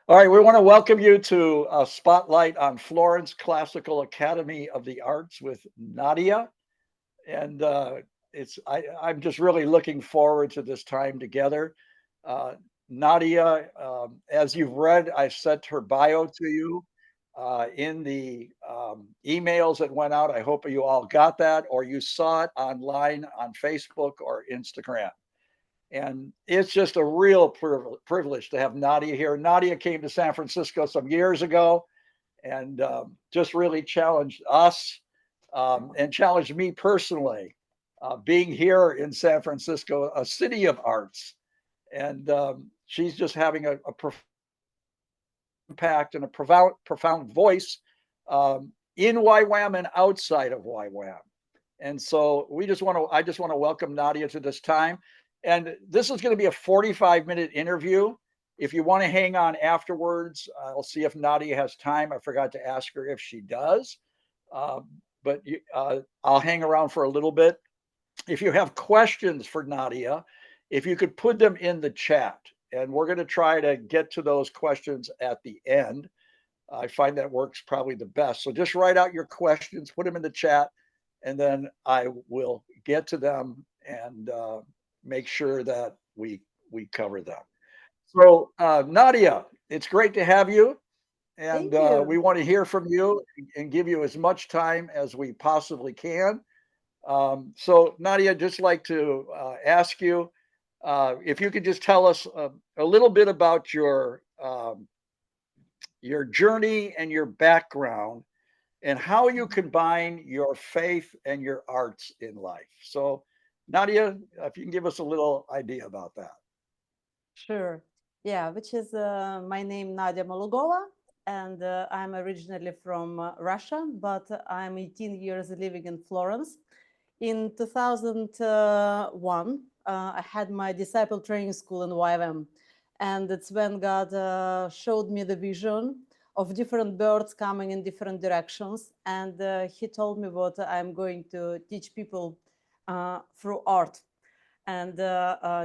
All right, we want to welcome you to a spotlight on Florence Classical Academy of the Arts with Nadia. And I'm just really looking forward to this time together. Uh, Nadia, as you've read, I sent her bio to you in the emails that went out. I hope you all got that or you saw it online on Facebook or Instagram. And it's just a real privilege to have Nadia here. Nadia came to San Francisco some years ago and just really challenged us and challenged me personally. Being here in San Francisco, a city of arts, and she's just having a profound impact and a profound voice in YWAM and outside of YWAM. And so I just want to welcome Nadia to this time. And this is going to be a 45-minute interview. If you want to hang on afterwards, I'll see if Nadia has time. I forgot to ask her if she does. Uh, but I'll hang around for a little bit. If you have questions for Nadia, if you could put them in the chat, and we're going to try to get to those questions at the end. I find that works probably the best. So just write out your questions, put them in the chat, and then I will get to them and make sure that we cover them. So Nadia, it's great to have you, and Thank we you. want to hear from you and give you as much time as we possibly can. So Nadia, just like to ask you if you could just tell us a little bit about your journey and your background and how you combine your faith and your arts in life. So, Nadia, if you can give us a little idea about that. Sure. Yeah, which is my name Nadia Molugova, and I'm originally from Russia, but I'm 18 years living in Florence. In 2001, I had my disciple training school in YWAM, and it's when God showed me the vision of different birds coming in different directions, and He told me what I'm going to teach people through art and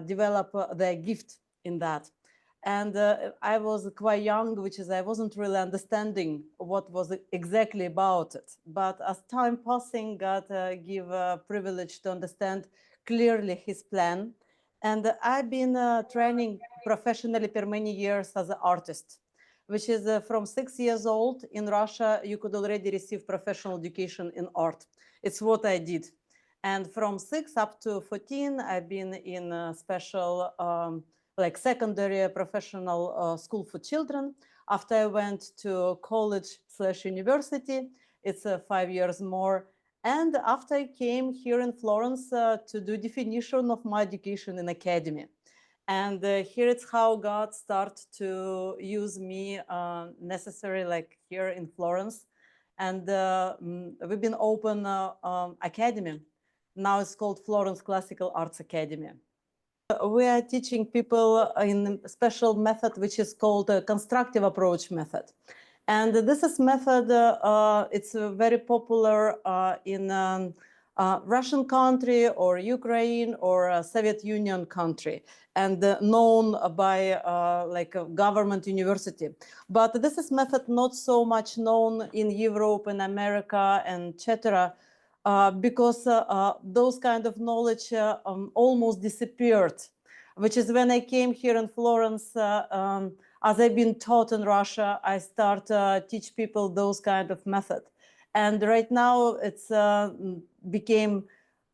develop their gift in that. And I was quite young, which is I wasn't really understanding what was exactly about it. But as time passing, God gave a privilege to understand clearly His plan. And I've been training professionally for many years as an artist, which is from 6 years old in Russia, you could already receive professional education in art. It's what I did. And from 6 up to 14, I've been in a special, like secondary professional school for children. After I went to college/university, it's 5 years more. And after I came here in Florence to do definition of my education in academy. And here it's how God started to use me necessary, like here in Florence. And we've been open academy. Now it's called Florence Classical Arts Academy. We are teaching people in a special method, which is called a constructive approach method. And this is method, it's very popular in Russian country or Ukraine or Soviet Union country and known by like a government university. But this is method not so much known in Europe and America and etc. Because those kind of knowledge almost disappeared, which is when I came here in Florence, as I've been taught in Russia, I start teach people those kind of method. And right now it's became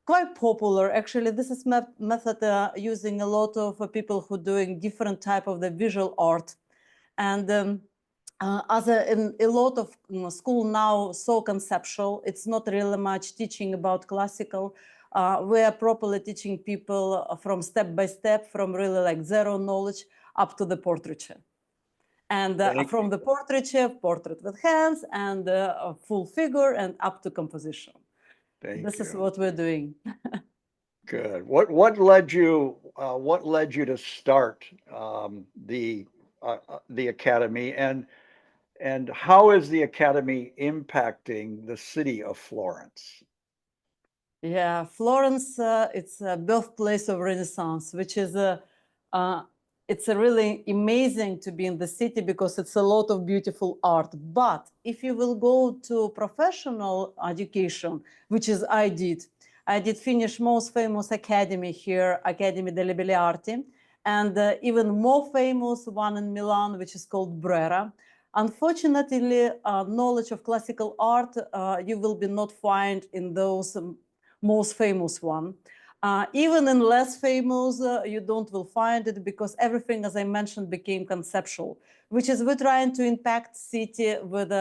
quite popular. Actually, this is method using a lot of people who doing different type of the visual art. And as a lot of school now so conceptual, it's not really much teaching about classical. We are properly teaching people from step by step, from really like zero knowledge up to the portraiture. And from the portraiture, portrait with hands, and a full figure, and up to composition. This is what we're doing. Good. What led you to start the academy, and how is the academy impacting the city of Florence? Yeah, Florence, it's a birthplace of Renaissance, which is it's really amazing to be in the city because it's a lot of beautiful art. But if you will go to professional education, which is I did finish most famous academy here, Academy delle Belle Arti, and even more famous one in Milan, which is called Brera. Unfortunately, knowledge of classical art you will be not find in those most famous one. Even in less famous, you don't will find it because everything, as I mentioned, became conceptual, which is we're trying to impact city with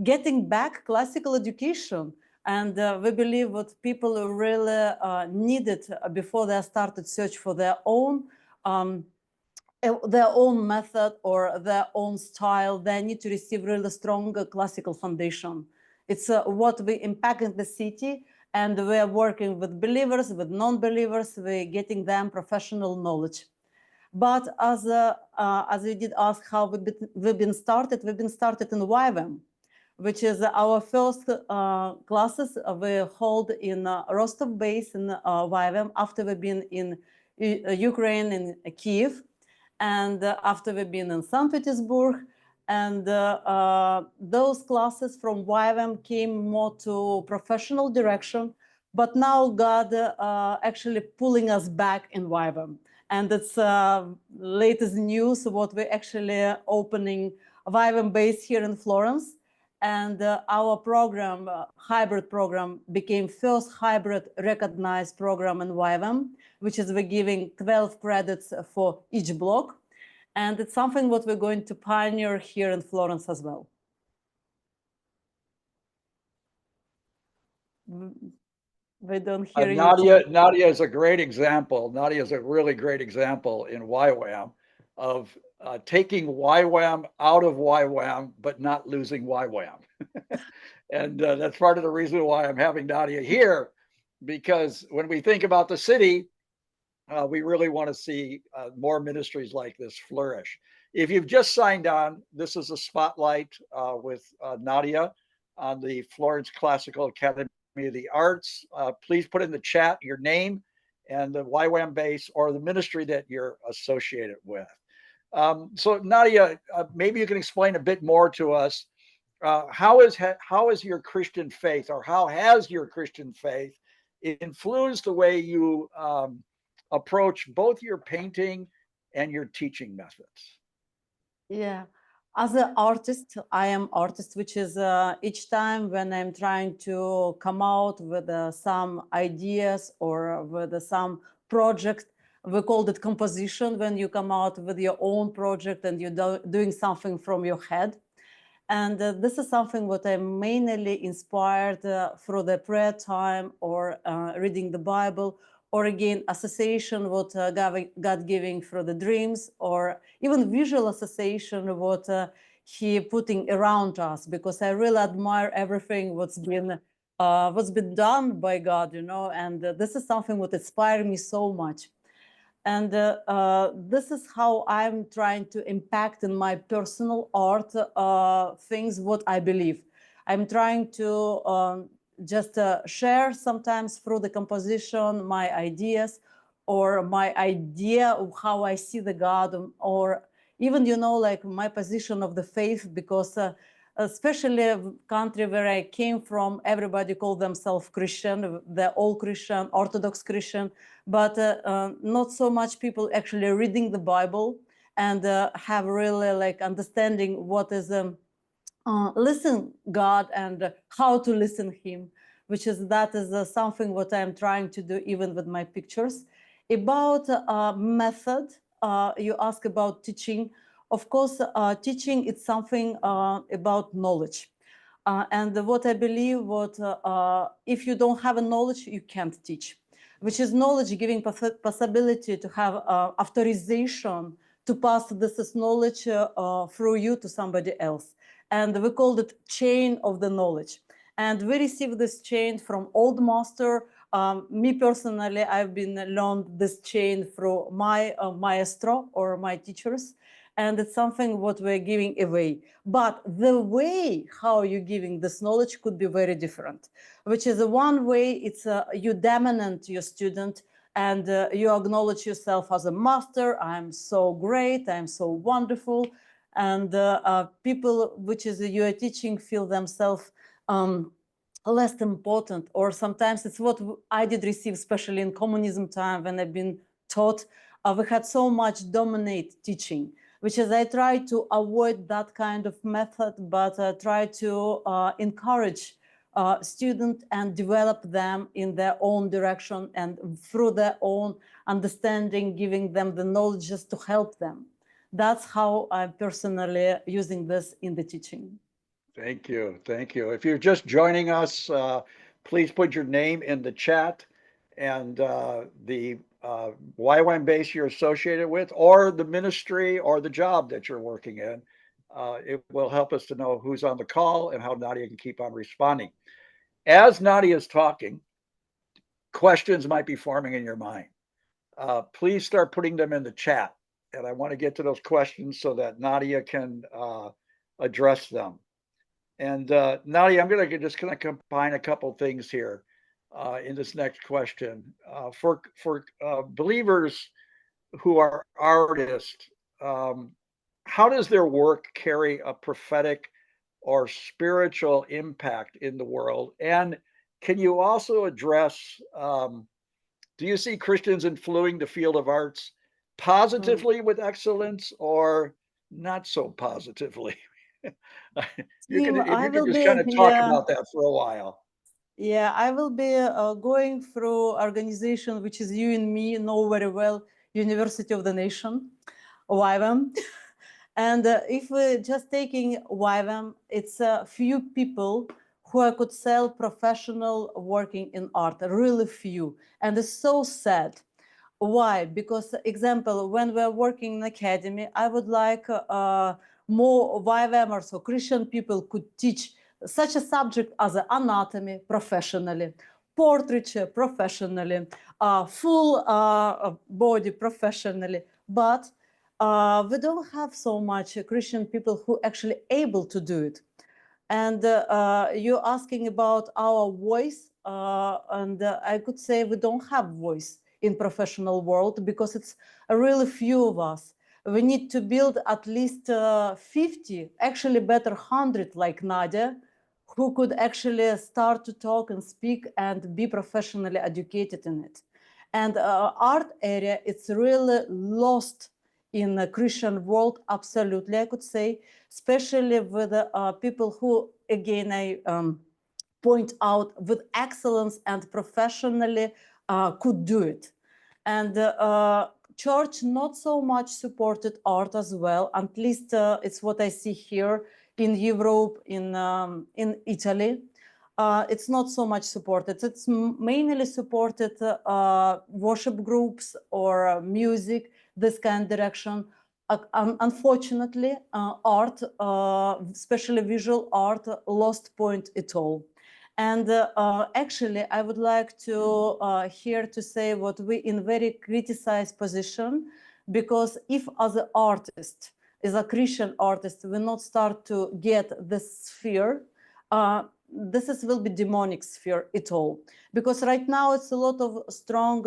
getting back classical education. And we believe what people really needed before they started search for their own method or their own style, they need to receive really strong classical foundation. It's what we impact in the city, and we're working with believers, with non-believers, we're getting them professional knowledge. But as you did ask how we've been started in YWAM, which is our first classes we hold in Rostov base in YWAM after we've been in Ukraine, in Kiev, and after we've been in St. Petersburg. And those classes from YWAM came more to professional direction, but now God actually pulling us back in YWAM. And it's latest news what we're actually opening YWAM base here in Florence. And our program, hybrid program, became first hybrid recognized program in YWAM, which is we're giving 12 credits for each block. And it's something what we're going to pioneer here in Florence as well. We don't hear you. Nadia is a great example. Nadia is a really great example in YWAM of taking YWAM out of YWAM, but not losing YWAM. And that's part of the reason why I'm having Nadia here, because when we think about the city, we really want to see more ministries like this flourish. If you've just signed on, this is a spotlight with Nadia on the Florence Classical Academy of the Arts. Please put in the chat your name and the YWAM base or the ministry that you're associated with. So Nadia, maybe you can explain a bit more to us. How is your Christian faith, or how has your Christian faith influenced the way you approach both your painting and your teaching methods? Yeah, as an artist, I am artist, which is each time when I'm trying to come out with some ideas or with some project, we called it composition, when you come out with your own project and you're doing something from your head. And this is something what I'm mainly inspired through the prayer time or reading the Bible, or again, association what God giving through the dreams, or even visual association what He putting around us, because I really admire everything what's been done by God, you know, and this is something what inspired me so much. And this is how I'm trying to impact in my personal art things what I believe. I'm trying to just share sometimes through the composition my ideas, or my idea of how I see the God, or even, you know, like my position of the faith, because especially country where I came from, everybody called themselves Christian. They're all Christian, Orthodox Christian, but not so much people actually reading the Bible and have really like understanding what is listen God and how to listen Him, which is something what I'm trying to do even with my pictures. About method, you ask about teaching. Of course, teaching is something about knowledge. And what I believe, if you don't have a knowledge, you can't teach, which is knowledge giving possibility to have authorization to pass this knowledge through you to somebody else. And we called it chain of the knowledge. And we received this chain from old master. Me personally, I've been learned this chain through my maestro or my teachers. And it's something what we're giving away. But the way how you're giving this knowledge could be very different, which is one way it's you dominate your student and you acknowledge yourself as a master. I'm so great, I'm so wonderful. And people which is you are teaching feel themselves less important, or sometimes it's what I did receive, especially in communism time when I've been taught. We had so much dominate teaching, which is I try to avoid that kind of method, but try to encourage students and develop them in their own direction and through their own understanding, giving them the knowledge just to help them. That's how I'm personally using this in the teaching. Thank you. Thank you. If you're just joining us, please put your name in the chat and the YWAM base you're associated with, or the ministry or the job that you're working in. It will help us to know who's on the call and how Nadia can keep on responding. As Nadia is talking, questions might be forming in your mind. Please start putting them in the chat. And I want to get to those questions so that Nadia can address them. And Nadia, I'm going to just kind of combine a couple things here in this next question. For believers who are artists, how does their work carry a prophetic or spiritual impact in the world? And can you also address, do you see Christians influencing the field of arts positively with excellence or not so positively? You can, Team, if I you could will just be, kind of talk yeah, about that for a while. yeah, I will be going through organization which is you and me know very well, University of the Nation, YWAM. And if we're just taking YWAM, it's a few people who I could sell professional working in art, really few. And it's so sad. Why? Because, example, when we're working in academy, I would like more YWAMers or Christian people could teach such a subject as anatomy professionally, portraiture professionally, full body professionally. But we don't have so much Christian people who actually able to do it. And you're asking about our voice, and I could say we don't have voice in professional world because it's a really few of us. We need to build at least 50, actually better 100 like Nadia, who could actually start to talk and speak and be professionally educated in it. And art area, it's really lost in the Christian world, absolutely, I could say, especially with people who, again, I point out with excellence and professionally could do it. And church not so much supported art as well, at least it's what I see here in Europe, in Italy. It's not so much supported. It's mainly supported worship groups or music, this kind of direction. Unfortunately, art, especially visual art, lost point at all. And actually, I would like to here to say what we in very criticized position, because if as an artist, as a Christian artist, we not start to get this sphere, will be demonic sphere at all. Because right now it's a lot of strong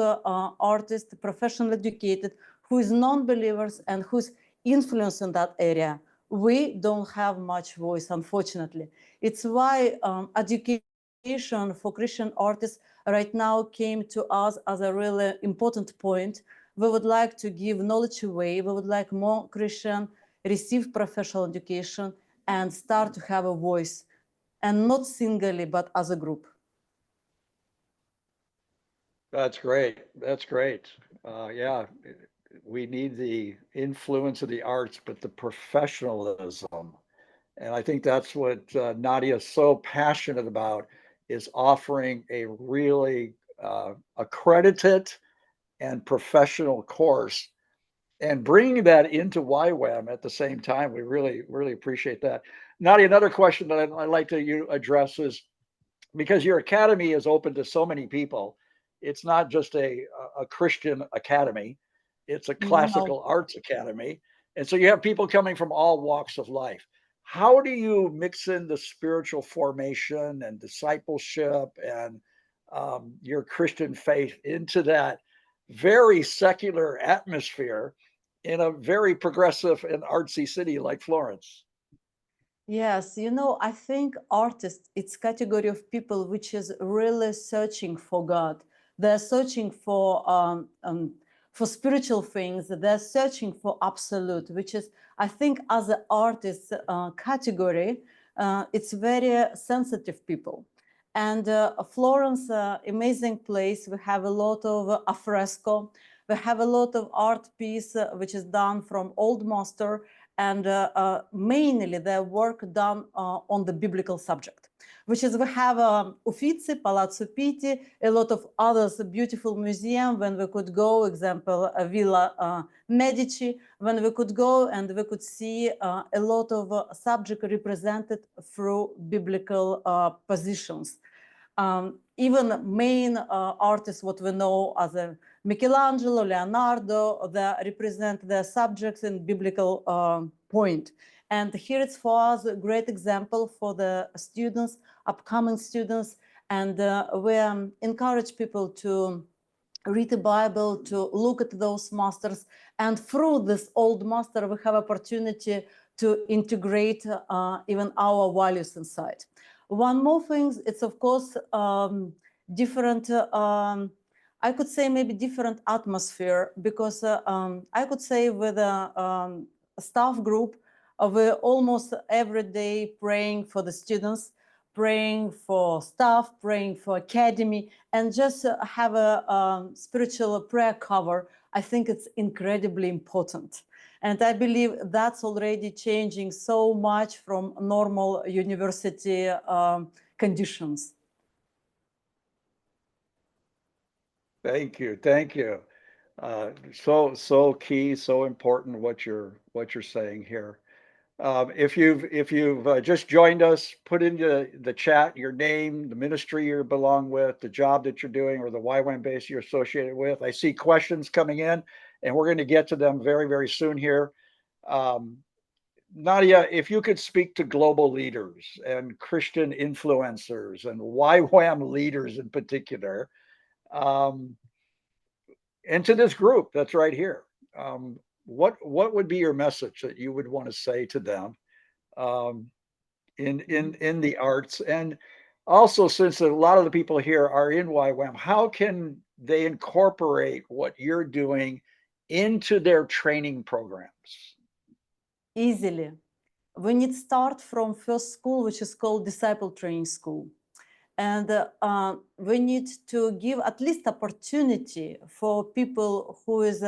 artists, professionally educated, who is non-believers and who's influence in that area. We don't have much voice, unfortunately. It's why education for Christian artists right now came to us as a really important point. We would like to give knowledge away. We would like more Christian receive professional education and start to have a voice, and not singly, but as a group. That's great. That's great. Yeah, we need the influence of the arts, but the professionalism. And I think that's what Nadia is so passionate about, is offering a really accredited and professional course and bringing that into YWAM at the same time. We really, really appreciate that. Nadia, another question that I'd like to you address is, because your academy is open to so many people, it's not just a Christian academy, it's a No. classical arts academy. And so you have people coming from all walks of life. How do you mix in the spiritual formation and discipleship and your Christian faith into very secular atmosphere in a very progressive and artsy city like Florence. Yes, you know, I think artists, it's category of people which is really searching for God. They're searching for spiritual things. They're searching for absolute, which is, I think, as an artist category, it's very sensitive people. And Florence, amazing place. We have a lot of alfresco. We have a lot of art piece which is done from old master, and mainly their work done on the biblical subject, which is we have Uffizi, Palazzo Pitti, a lot of others, beautiful museum when we could go, example, Villa Medici, when we could go and we could see a lot of subject represented through biblical positions. Even main artists, what we know as a Michelangelo, Leonardo, they represent their subjects in biblical point. And here it's for us a great example for the students, upcoming students, and we encourage people to read the Bible, to look at those masters, and through this old master, we have opportunity to integrate even our values inside. One more thing, it's of course different. I could say maybe different atmosphere, because I could say with a staff group, we're almost every day praying for the students, praying for staff, praying for academy, and just have a spiritual prayer cover. I think it's incredibly important. And I believe that's already changing so much from normal university conditions. Thank you, thank you. So key, so important what you're saying here. If you've just joined us, put into the chat your name, the ministry you belong with, the job that you're doing, or the YWAM base you're associated with. I see questions coming in, and we're going to get to them very, very soon here. Um, Nadia, if you could speak to global leaders and Christian influencers and YWAM leaders in particular, um, and to this group that's right here, what would be your message that you would want to say to them? Um, in the arts, and also since a lot of the people here are in YWAM, how can they incorporate what you're doing into their training programs? Easily. We need to start from first school, which is called Disciple Training School. And we need to give at least opportunity for people who is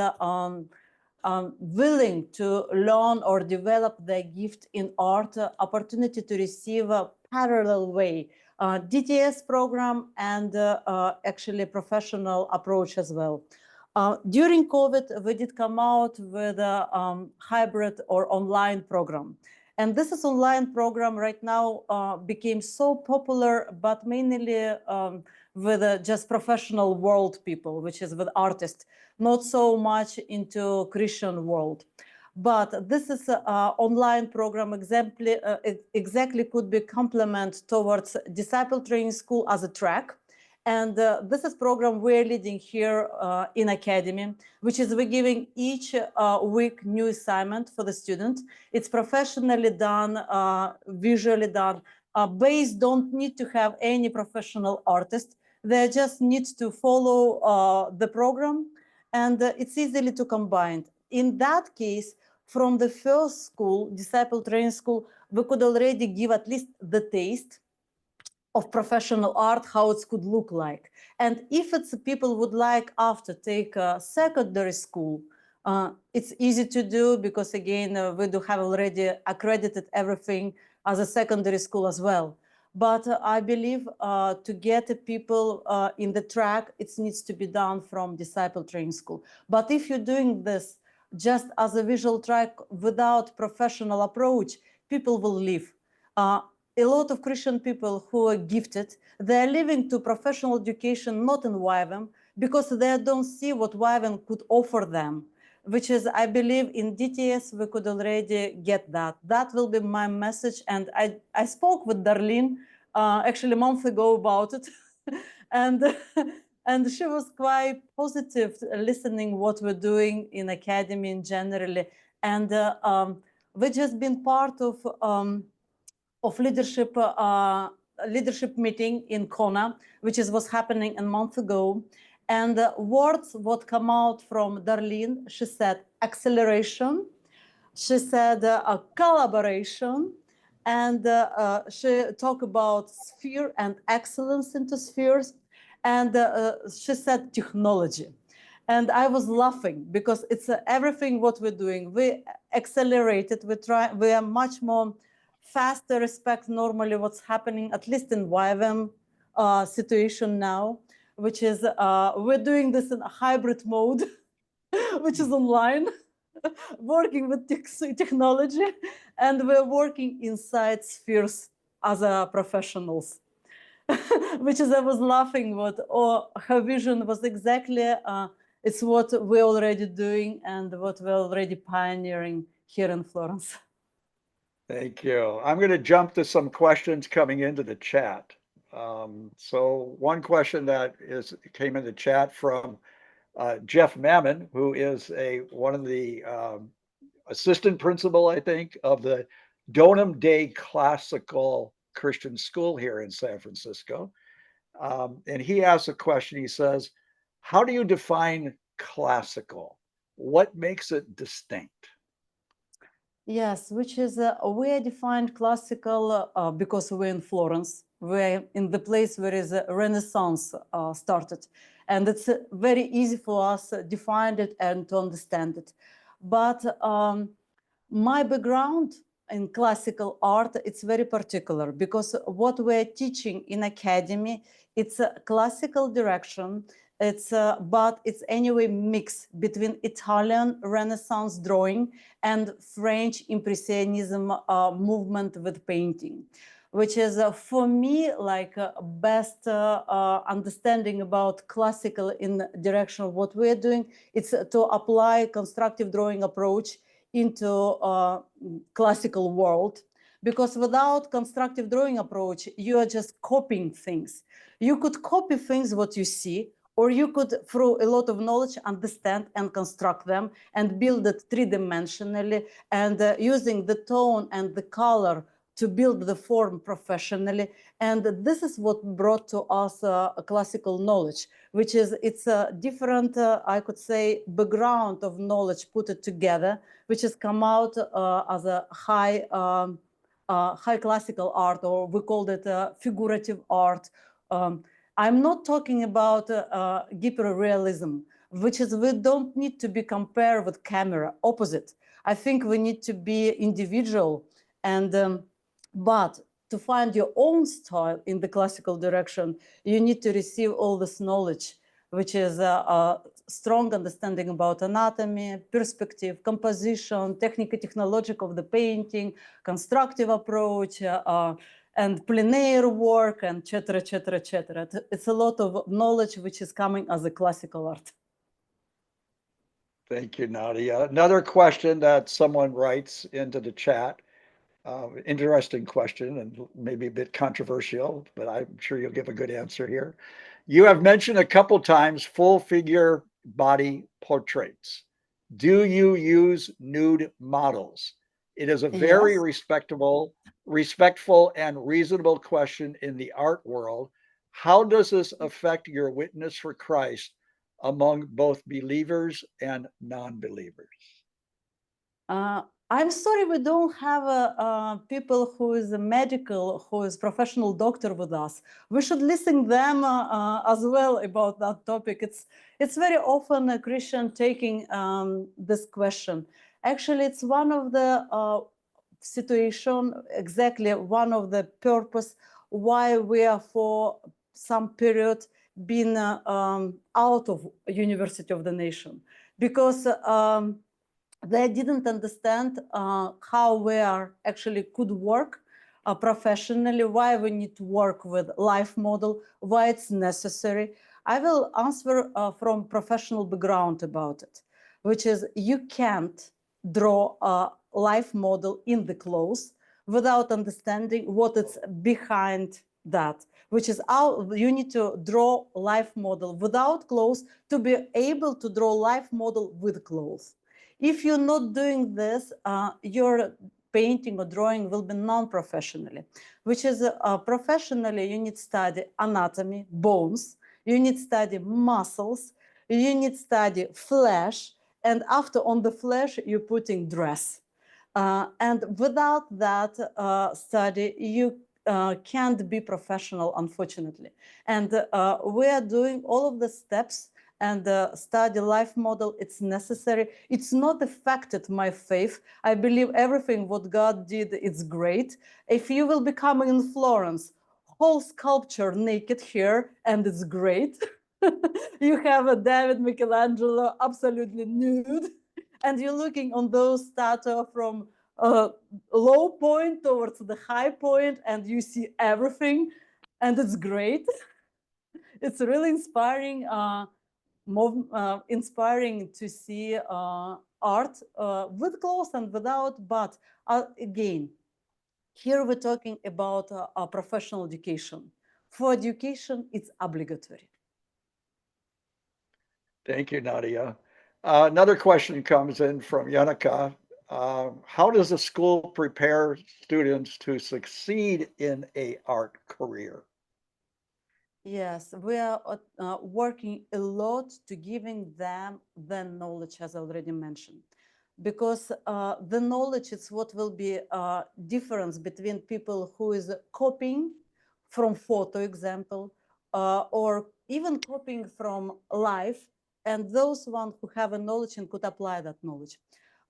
willing to learn or develop their gift in art, opportunity to receive a parallel way, DTS program, and actually professional approach as well. During COVID, we did come out with a hybrid or online program. And this is online program right now became so popular, but mainly with just professional world people, which is with artists, not so much into Christian world. But this is online program exactly could be complement towards Disciple Training School as a track. And this is program we're leading here in Academy, which is we're giving each week new assignment for the student. It's professionally done, visually done. Base don't need to have any professional artist. They just need to follow the program, and it's easily to combine. In that case, from the first school, Disciple Training School, we could already give at least the taste of professional art, how it could look like. And if it's people would like after take a secondary school, it's easy to do, because again, we do have already accredited everything as a secondary school as well. But I believe to get people in the track, it needs to be done from Disciple Training School. But if you're doing this just as a visual track without professional approach, people will leave. A lot of Christian people who are gifted, they're leaving to professional education, not in YWAM, because they don't see what YWAM could offer them, which is, I believe, in DTS, we could already get that. That will be my message. And I spoke with Darlene actually a month ago about it. And And she was quite positive, listening what we're doing in academy in generally. And we've just been part of leadership meeting in Kona, which was happening a month ago. And words what come out from Darlene, she said acceleration, she said collaboration, and she talked about sphere and excellence into spheres, and she said technology. And I was laughing because it's everything what we're doing. We accelerated, we are much more faster, respect normally what's happening, at least in YWAM situation now, which is we're doing this in a hybrid mode, which is online, working with technology, and we're working inside spheres as professionals. Which is, I was laughing what her vision was exactly, it's what we're already doing and what we're already pioneering here in Florence. Thank you. I'm going to jump to some questions coming into the chat. So one question that came in the chat from Jeff Mammon, who is one of the assistant principal, I think, of the Donham Day Classical Christian School here in San Francisco. And he asks a question. He says, how do you define classical? What makes it distinct? Yes, which is we are defined classical because we're in Florence. We're in the place where is a Renaissance started, and it's very easy for us to define it and to understand it. But my background in classical art, it's very particular because what we're teaching in academy, it's a classical direction. But it's anyway mix between Italian Renaissance drawing and French Impressionism movement with painting, which is for me like best understanding about classical in direction of what we're doing. It's to apply constructive drawing approach into classical world, because without constructive drawing approach, you are just copying things. You could copy things what you see, or you could, through a lot of knowledge, understand and construct them and build it three-dimensionally, and using the tone and the color to build the form professionally. And this is what brought to us classical knowledge, which is, it's a different, I could say, background of knowledge put it together, which has come out as a high classical art, or we called it figurative art. I'm not talking about hyperrealism, which is we don't need to be compared with camera, opposite. I think we need to be individual, and but to find your own style in the classical direction, you need to receive all this knowledge, which is a strong understanding about anatomy, perspective, composition, technical of the painting, constructive approach, and plein work, and etc., etc., etc. It's a lot of knowledge which is coming as a classical art. Thank you, Nadia. Another question that someone writes into the chat, interesting question and maybe a bit controversial, but I'm sure you'll give a good answer here. You have mentioned a couple times full figure body portraits. Do you use nude models? It is a very respectful and reasonable question in the art world. How does this affect your witness for Christ among both believers and non-believers? I'm sorry, we don't have people who is a medical, who is professional doctor with us. We should listen them as well about that topic. It's very often a Christian taking this question. Actually, it's one of the situation, exactly one of the purpose why we are for some period been out of University of the Nation, because they didn't understand how we actually could work professionally, why we need to work with life model, why it's necessary. I will answer from professional background about it, which is you can't draw a life model in the clothes without understanding what it's behind that, which is how you need to draw life model without clothes to be able to draw life model with clothes. If you're not doing this, your painting or drawing will be non-professionally, which is professionally you need study anatomy, bones, you need study muscles, you need study flesh, and after on the flesh you're putting dress. And without that study, you can't be professional, unfortunately. And we are doing all of the steps and study life model. It's necessary. It's not affected my faith. I believe everything what God did, it's great. If you will become in Florence, whole sculpture naked here, and it's great. You have a David Michelangelo absolutely nude, and you're looking on those statues from low point towards the high point, and you see everything, and it's great. It's really inspiring, inspiring to see art with clothes and without. But again, here we're talking about professional education. For education, it's obligatory. Thank you, Nadia. Another question comes in from Yannicka. How does a school prepare students to succeed in a art career? Yes, we are working a lot to giving them the knowledge, as I already mentioned, because the knowledge is what will be difference between people who is copying from photo example, or even copying from life, and those one who have a knowledge and could apply that knowledge.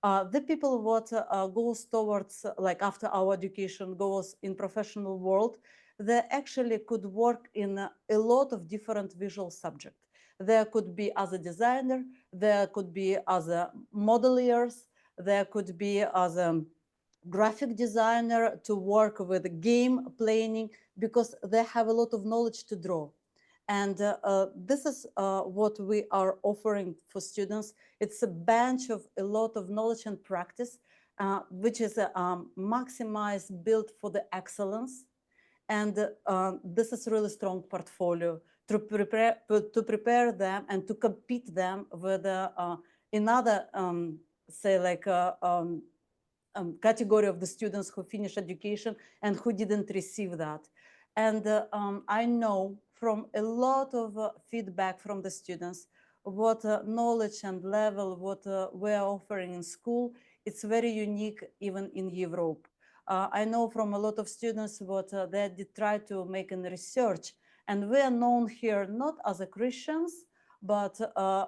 The people what goes towards like after our education goes in professional world, they actually could work in a lot of different visual subjects. There could be as a designer, there could be as a modeliers, there could be as a graphic designer to work with game planning, because they have a lot of knowledge to draw. And this is what we are offering for students. It's a bunch of a lot of knowledge and practice, which is maximized, built for the excellence. And this is a really strong portfolio to prepare them and to compete them with another, say, like category of the students who finish education and who didn't receive that. And I know from a lot of feedback from the students what knowledge and level what we're offering in school, it's very unique even in Europe. I know from a lot of students what they did try to make in research, and we are known here not as a Christians, but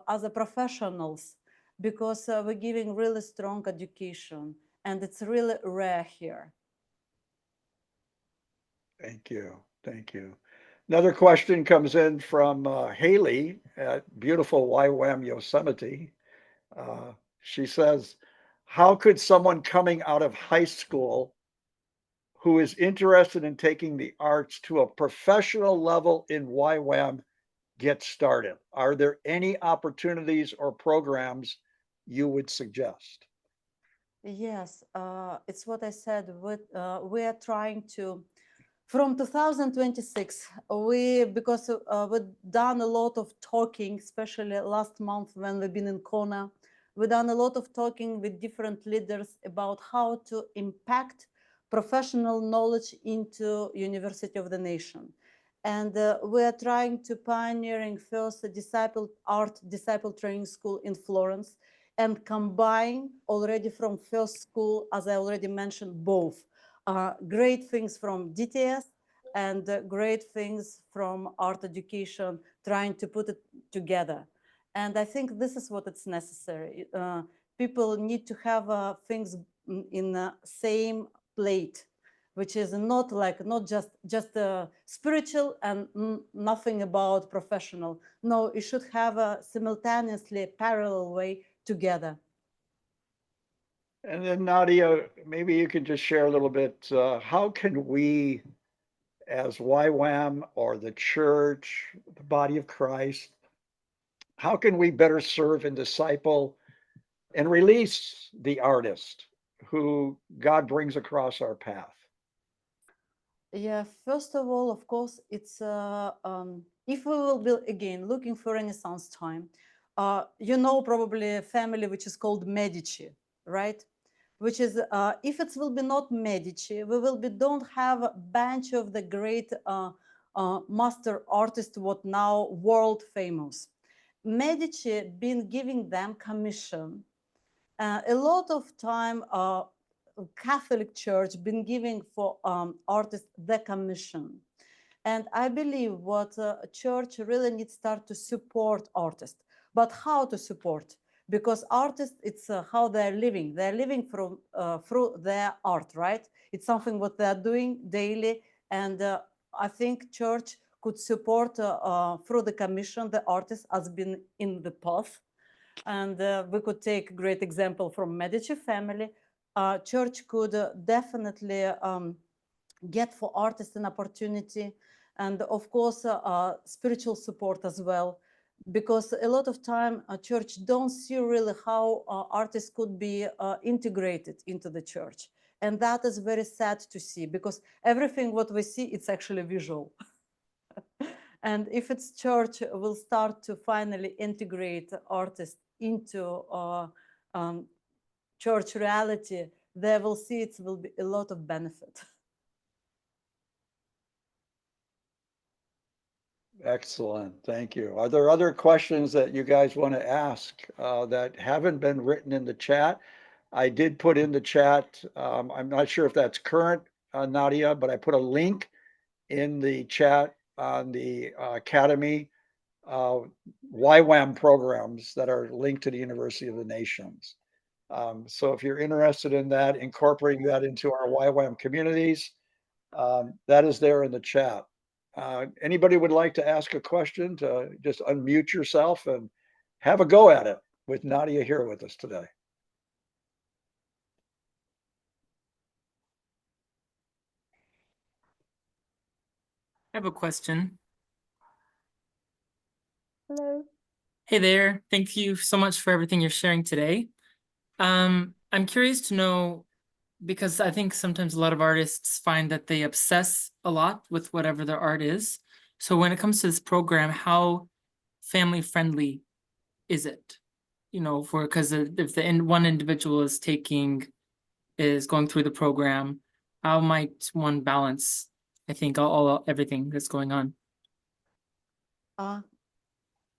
as a professionals, because we're giving really strong education, and it's really rare here. Thank you. Thank you. Another question comes in from Haley at beautiful YWAM Yosemite. She says, how could someone coming out of high school who is interested in taking the arts to a professional level in YWAM get started? Are there any opportunities or programs you would suggest? Yes, it's what I said. We are trying to, from 2026, because we've done a lot of talking, especially last month when we've been in Kona, we've done a lot of talking with different leaders about how to impact professional knowledge into University of the Nation. And we are trying to pioneering first a disciple training school in Florence, and combine already from first school, as I already mentioned, both great things from DTS and great things from art education, trying to put it together. And I think this is what it's necessary. People need to have things in the same plate, which is not like not just spiritual and nothing about professional. No, it should have a simultaneously parallel way together. And then Nadia, maybe you can just share a little bit, how can we as YWAM or the church, the body of Christ, how can we better serve and disciple and release the artist who God brings across our path? Yeah, first of all, of course, it's if we will be again looking for Renaissance time, you know, probably a family which is called Medici, right? Which is if it will be not Medici, we will be don't have a bunch of the great master artists what now world famous. Medici been giving them commission. A lot of time Catholic Church been giving for artists the commission. And I believe what church really needs to start to support artists. But how to support? Because artists, it's how they're living. They're living from through their art, right? It's something what they're doing daily. And I think church could support through the commission the artists has been in the path. And we could take a great example from Medici family. Church could definitely get for artists an opportunity, and of course spiritual support as well, because a lot of time a church don't see really how artists could be integrated into the church, and that is very sad to see, because everything what we see it's actually visual. And if its church will start to finally integrate artists into church reality, they will see it will be a lot of benefit. Excellent. Thank you. Are there other questions that you guys want to ask that haven't been written in the chat? I did put in the chat, I'm not sure if that's current, Nadia, but I put a link in the chat on the Academy YWAM programs that are linked to the University of the Nations. So if you're interested in that, incorporating that into our YWAM communities, that is there in the chat. Anybody would like to ask a question, to just unmute yourself and have a go at it with Nadia here with us today. I have a question. Hello. Hey there. Thank you so much for everything you're sharing today. I'm curious to know, because I think sometimes a lot of artists find that they obsess a lot with whatever their art is. So when it comes to this program, how family friendly is it? You know, because if one individual is going through the program, how might one balance, I think, everything that's going on?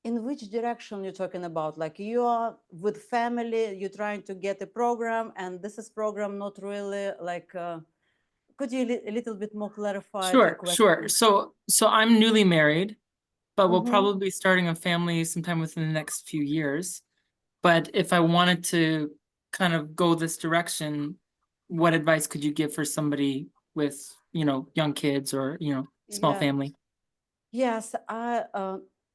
In which direction you're talking about? Like you are with family, you're trying to get a program, and this is program not really like. Could you a little bit more clarify your question? Sure. So I'm newly married, but we'll Mhm. probably be starting a family sometime within the next few years. But if I wanted to kind of go this direction, what advice could you give for somebody with, young kids or, small Yeah. family? Yes,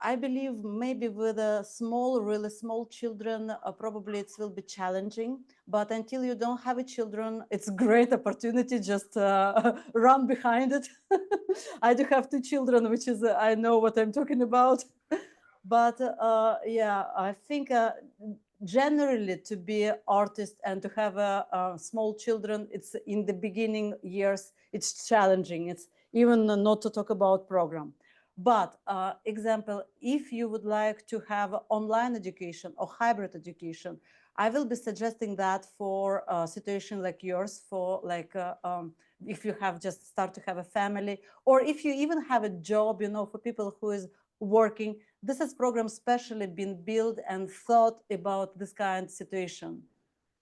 I believe maybe with a small, really small children, probably it will be challenging. But until you don't have a children, it's a great opportunity. Just run behind it. I do have two children, which is I know what I'm talking about. But yeah, I think generally to be an artist and to have small children, it's in the beginning years, it's challenging. It's even not to talk about program. But example, if you would like to have online education or hybrid education, I will be suggesting that for a situation like yours, for like if you have just start to have a family, or if you even have a job, for people who is working. This is program specially been built and thought about this kind of situation,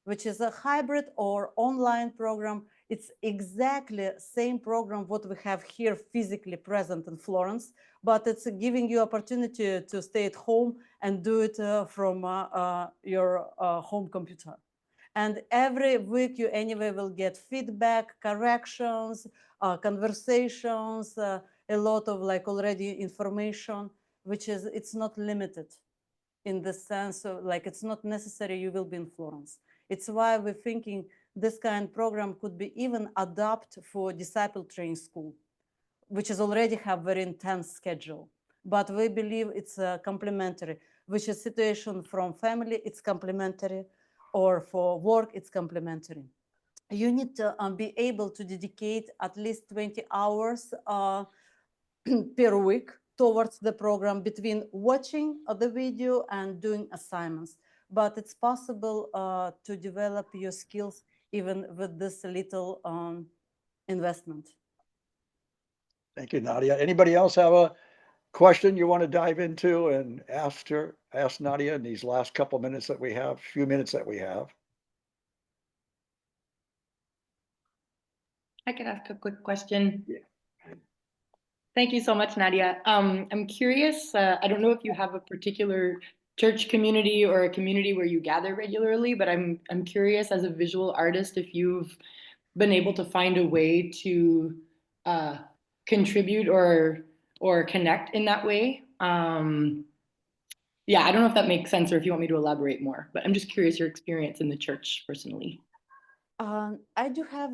which is a hybrid or online program. It's exactly same program what we have here physically present in Florence, but it's giving you opportunity to stay at home and do it from your home computer. And every week you anyway will get feedback, corrections, conversations, a lot of like already information, which is, it's not limited in the sense of like, it's not necessary you will be in Florence. It's why we're thinking this kind of program could be even adapted for disciple training school, which is already have very intense schedule. But we believe it's complementary, which is situation from family, it's complementary, or for work, it's complementary. you need to be able to dedicate at least 20 hours per week towards the program between watching the video and doing assignments. But it's possible to develop your skills even with this little investment. Thank you, Nadia. Anybody else have a question you want to dive into and ask Nadia in these last couple minutes that we have, few minutes that we have? I could ask a quick question. Yeah. Thank you so much, Nadia. I'm curious, I don't know if you have a particular church community or a community where you gather regularly, but I'm curious as a visual artist if you've been able to find a way to contribute or connect in that way. Yeah, I don't know if that makes sense or if you want me to elaborate more, but I'm just curious your experience in the church personally. I do have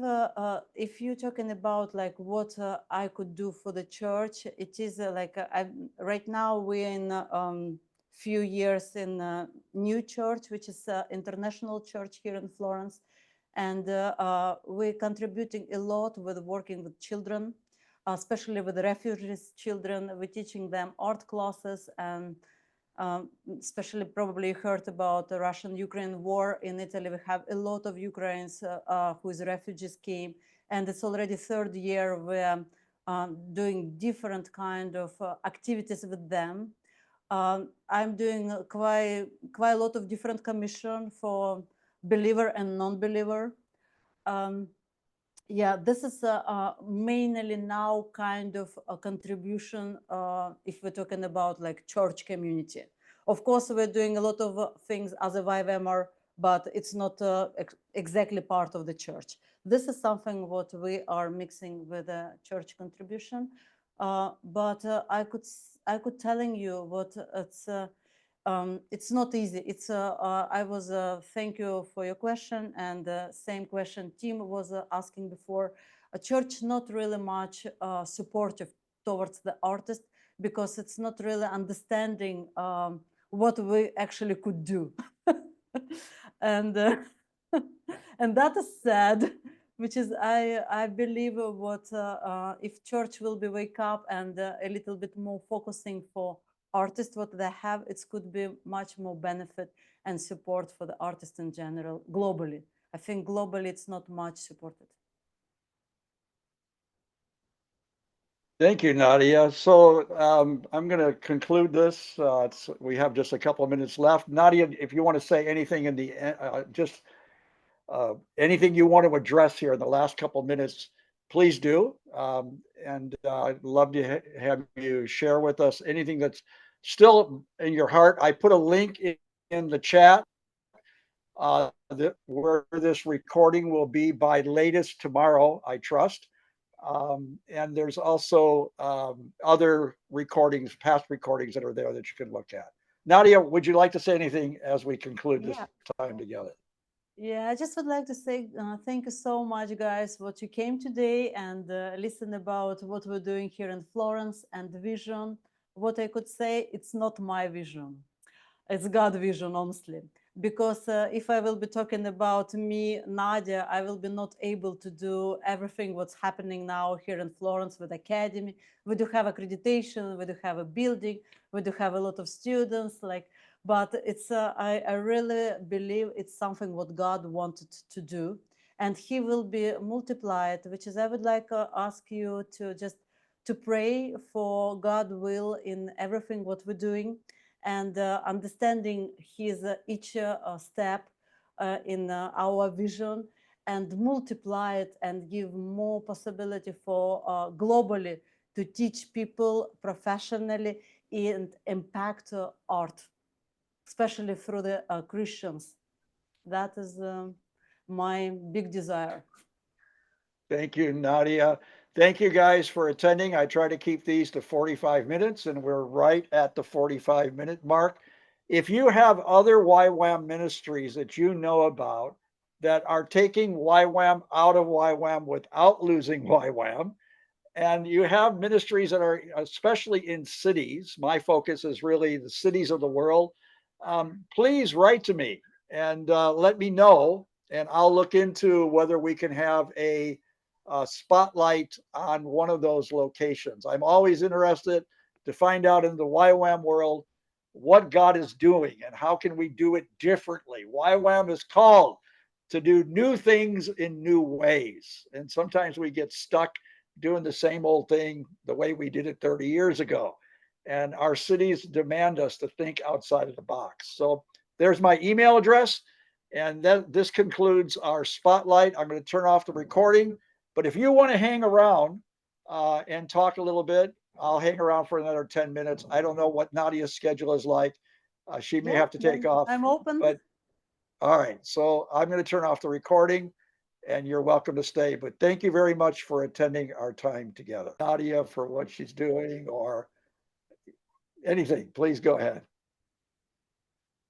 if you're talking about like what I could do for the church, it is right now we're in few years in a new church, which is international church here in Florence. And we're contributing a lot with working with children, especially with refugees children. We're teaching them art classes and especially probably heard about the Russian-Ukraine war in Italy. We have a lot of Ukrainians whose refugees came, and it's already third year we're doing different kind of activities with them. I'm doing quite a lot of different commission for believer and non-believer. Yeah, this is mainly now kind of a contribution if we're talking about like church community. Of course, we're doing a lot of things as a YWAMer, but it's not exactly part of the church. This is something what we are mixing with a church contribution. But I could telling you what it's not easy. It's I was thank you for your question, and same question Tim was asking before. A church not really much supportive towards the artist because it's not really understanding what we actually could do, and and that is sad. Which is I believe what if church will be wake up and a little bit more focusing for artists what they have, it could be much more benefit and support for the artists in general globally. I think globally it's not much supported. Thank you, Nadia. So I'm going to conclude this. We have just a couple of minutes left. Nadia, if you want to say anything in the just anything you want to address here in the last couple of minutes, please do. And I'd love to have you share with us anything that's still in your heart. I put a link in the chat where this recording will be by latest tomorrow, I trust. And there's also other recordings, past recordings that are there that you can look at. Nadia, would you like to say anything as we conclude this time together? Yeah, I just would like to say thank you so much, guys, what you came today and listen about what we're doing here in Florence and the vision. What I could say, it's not my vision. It's God's vision, honestly. Because if I will be talking about me, Nadia, I will be not able to do everything what's happening now here in Florence with Academy. We do have accreditation, we do have a building, we do have a lot of students, but it's I really believe it's something what God wanted to do, and He will be multiplied. Which is I would like ask you to just to pray for God will in everything what we're doing, and understanding His each step in our vision, and multiply it and give more possibility for globally to teach people professionally and impact art, especially through the Christians. That is my big desire. Thank you, Nadia. Thank you guys for attending. I try to keep these to 45 minutes, and we're right at the 45-minute mark. If you have other YWAM ministries that you know about that are taking YWAM out of YWAM without losing YWAM, and you have ministries that are especially in cities, my focus is really the cities of the world, please write to me and let me know and I'll look into whether we can have a spotlight on one of those locations. I'm always interested to find out in the YWAM world what God is doing and how can we do it differently. YWAM is called to do new things in new ways. And sometimes we get stuck doing the same old thing the way we did it 30 years ago. And our cities demand us to think outside of the box. So there's my email address. And then this concludes our spotlight. I'm going to turn off the recording. But if you want to hang around and talk a little bit, I'll hang around for another 10 minutes. I don't know what Nadia's schedule is like. She may Yeah, have to take then off. I'm open. But all right. So I'm going to turn off the recording and you're welcome to stay. But thank you very much for attending our time together. Nadia, for what she's doing or anything, please go ahead.